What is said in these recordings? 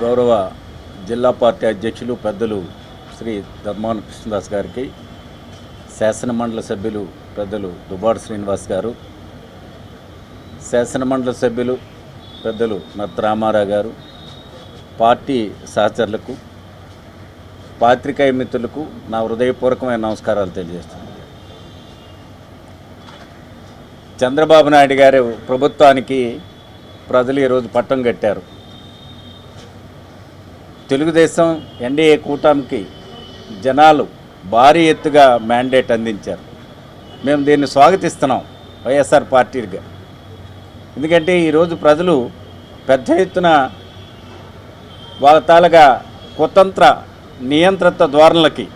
గౌరవ జిల్లా పార్టీ అధ్యక్షులు పెద్దలు శ్రీ ధర్మాన కృష్ణదాస్ గారికి, శాసనమండలి సభ్యులు పెద్దలు దుబాడు శ్రీనివాస్ గారు, శాసనమండలి సభ్యులు పెద్దలు నత్త రామారావు గారు, పార్టీ సహచరులకు, పాత్రికేయ మిత్రులకు నా హృదయపూర్వకమైన నమస్కారాలు తెలియజేస్తున్నాను. చంద్రబాబు నాయుడు గారు ప్రభుత్వానికి ప్రజలు ఈరోజు పట్టం కట్టారు. తెలుగుదేశం ఎన్డీఏ కూటమికి జనాలు భారీ ఎత్తుగా మ్యాండేట్ అందించారు. మేము దీన్ని స్వాగతిస్తున్నాం వైఎస్ఆర్ పార్టీగా. ఎందుకంటే ఈరోజు ప్రజలు పెద్ద ఎత్తున వాళ్ళ తాలగా కుతంత్ర నియంత్రిత ధోరణులకి,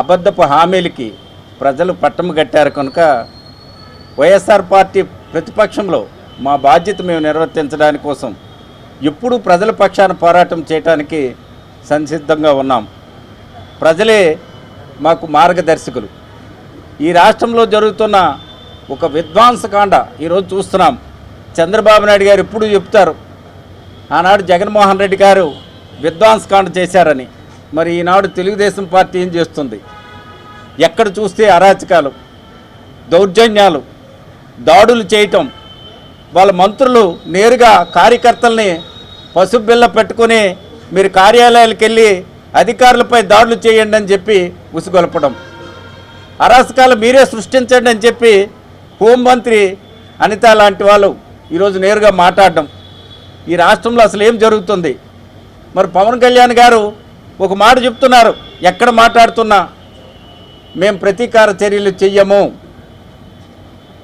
అబద్ధపు హామీలకి ప్రజలు పట్టం కట్టారు. కనుక వైఎస్ఆర్ పార్టీ ప్రతిపక్షంలో మా బాధ్యత మేము నిర్వర్తించడానికి కోసం ఎప్పుడూ ప్రజల పక్షాన పోరాటం చేయడానికి సంసిద్ధంగా ఉన్నాం. ప్రజలే మాకు మార్గదర్శకులు. ఈ రాష్ట్రంలో జరుగుతున్న ఒక విధ్వంసకాండ ఈరోజు చూస్తున్నాం. చంద్రబాబు నాయుడు గారు ఎప్పుడు చెప్తారు, ఆనాడు జగన్మోహన్ రెడ్డి గారు విధ్వంసకాండ చేశారని. మరి ఈనాడు తెలుగుదేశం పార్టీ ఏం చేస్తుంది? ఎక్కడ చూస్తే అరాచకాలు, దౌర్జన్యాలు, దాడులు చేయటం, వాళ్ళ మంత్రులు నేరుగా కార్యకర్తల్ని పసుబిళ్ళ పెట్టుకుని మీరు కార్యాలయాలకు వెళ్ళి అధికారులపై దాడులు చేయండి అని చెప్పి ఉసిగొల్పడం, అరాచకాలు మీరే సృష్టించండి అని చెప్పి హోంమంత్రి అనిత లాంటి వాళ్ళు ఈరోజు నేరుగా మాట్లాడడం. ఈ రాష్ట్రంలో అసలు ఏం జరుగుతుంది? మరి పవన్ కళ్యాణ్ గారు ఒక మాట చెప్తున్నారు, ఎక్కడ మాట్లాడుతున్నా మేము ప్రతీకార చర్యలు చెయ్యము,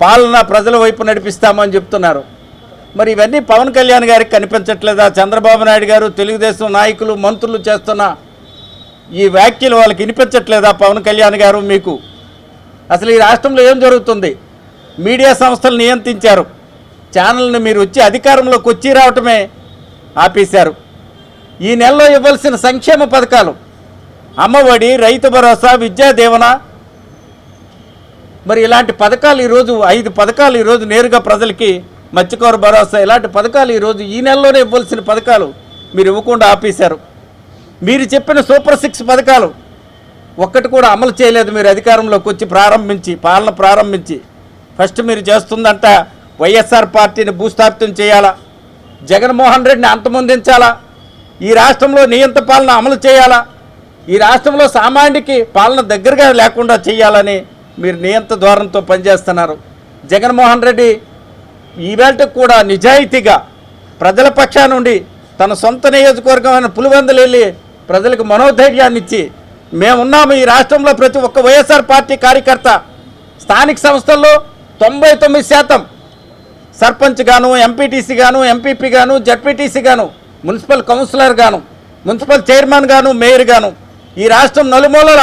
పాలన ప్రజల వైపు నడిపిస్తామని చెప్తున్నారు. మరి ఇవన్నీ పవన్ కళ్యాణ్ గారికి కనిపించట్లేదా? చంద్రబాబు నాయుడు గారు, తెలుగుదేశం నాయకులు, మంత్రులు చేస్తున్న ఈ వ్యాఖ్యలు వాళ్ళకి వినిపించట్లేదా? పవన్ కళ్యాణ్ గారు, మీకు అసలు ఈ రాష్ట్రంలో ఏం జరుగుతుంది? మీడియా సంస్థలు నియంత్రించారు. ఛానల్ని మీరు వచ్చి అధికారంలోకి వచ్చి రావటమే ఆపేశారు. ఈ నెలలో ఇవ్వాల్సిన సంక్షేమ పథకాలు, అమ్మఒడి, రైతు భరోసా, విద్యా దీవెన, మరి ఇలాంటి పథకాలు ఈరోజు 5 పథకాలు ఈరోజు నేరుగా ప్రజలకి, మత్స్యకార భరోసా, ఇలాంటి పథకాలు ఈరోజు ఈ నెలలోనే ఇవ్వాల్సిన పథకాలు మీరు ఇవ్వకుండా ఆపేశారు. మీరు చెప్పిన సూపర్ 6 పథకాలు ఒక్కటి కూడా అమలు చేయలేదు. మీరు అధికారంలోకి వచ్చి పాలన ప్రారంభించి ఫస్ట్ మీరు చేస్తుందంట వైఎస్ఆర్ పార్టీని భూస్థాపితం చేయాలా, జగన్మోహన్ రెడ్డిని అంతమొందించాలా, ఈ రాష్ట్రంలో నియంత్రణ పాలన అమలు చేయాలా, ఈ రాష్ట్రంలో సామాన్యుడికి పాలన దగ్గరగా లేకుండా చేయాలని మీరు నియంత్రణ ధోరణితో పనిచేస్తున్నారు. జగన్మోహన్ రెడ్డి ఈవేళకు కూడా నిజాయితీగా ప్రజల పక్షా నుండి తన సొంత నియోజకవర్గమైన పులివెందులు వెళ్ళి ప్రజలకు మనోధైర్యాన్ని ఇచ్చి మేమున్నాము, ఈ రాష్ట్రంలో ప్రతి ఒక్క వైఎస్ఆర్ పార్టీ కార్యకర్త, స్థానిక సంస్థల్లో 99% సర్పంచ్ గాను, ఎంపీటీసీ గాను, ఎంపీపీ గాను, జడ్పీటీసీ గాను, మున్సిపల్ కౌన్సిలర్ గాను, మున్సిపల్ చైర్మన్ గాను, మేయర్ గాను, ఈ రాష్ట్రం నలుమూలల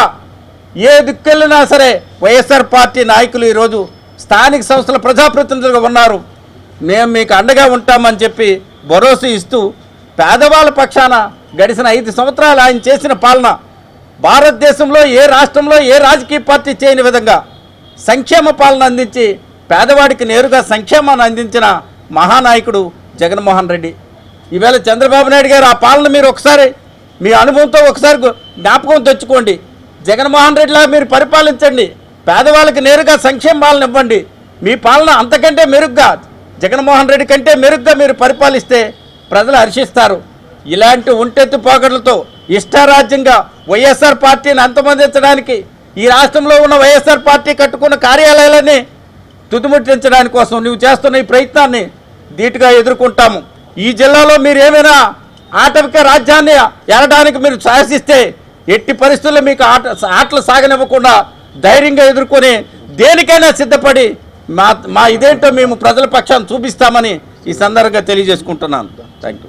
ఏ దిక్కెళ్ళినా సరే వైఎస్ఆర్ పార్టీ నాయకులు ఈరోజు స్థానిక సంస్థల ప్రజాప్రతినిధులుగా ఉన్నారు. మేము మీకు అండగా ఉంటామని చెప్పి భరోసా ఇస్తూ పేదవాళ్ళ పక్షాన గడిచిన 5 సంవత్సరాలు ఆయన చేసిన పాలన భారతదేశంలో ఏ రాష్ట్రంలో ఏ రాజకీయ పార్టీ చేయని విధంగా సంక్షేమ పాలన అందించి పేదవాడికి నేరుగా సంక్షేమాన్ని అందించిన మహానాయకుడు జగన్మోహన్ రెడ్డి. ఈవేళ చంద్రబాబు నాయుడు గారు ఆ పాలన మీరు ఒకసారి మీ అనుభవంతో ఒకసారి జ్ఞాపకం తెచ్చుకోండి. జగన్మోహన్ రెడ్డిలా మీరు పరిపాలించండి, పేదవాళ్ళకి నేరుగా సంక్షేమ పాలన ఇవ్వండి. మీ పాలన అంతకంటే మెరుగ్గా, జగన్మోహన్ రెడ్డి కంటే మెరుగ్గా మీరు పరిపాలిస్తే ప్రజలు హర్షిస్తారు. ఇలాంటి ఒంటెత్తు పోకడలతో ఇష్టారాజ్యంగా వైఎస్ఆర్ పార్టీని అంతమొందించడానికి, ఈ రాష్ట్రంలో ఉన్న వైఎస్ఆర్ పార్టీ కట్టుకున్న కార్యాలయాలన్నీ తుదిముట్టించడానికి కోసం నువ్వు చేస్తున్న ఈ ప్రయత్నాన్ని ధీటుగా ఎదుర్కొంటాము. ఈ జిల్లాలో మీరు ఏమైనా ఆటవిక రాజ్యాన్ని ఏలడానికి మీరు సాహసిస్తే ఎట్టి పరిస్థితుల్లో మీకు ఆటలు సాగనివ్వకుండా ధైర్యంగా ఎదుర్కొని దేనికైనా సిద్ధపడి మా ఇదేంటో మేము ప్రజల పక్షాన్ని చూపిస్తామని ఈ సందర్భంగా తెలియజేసుకుంటున్నాను. Thank you.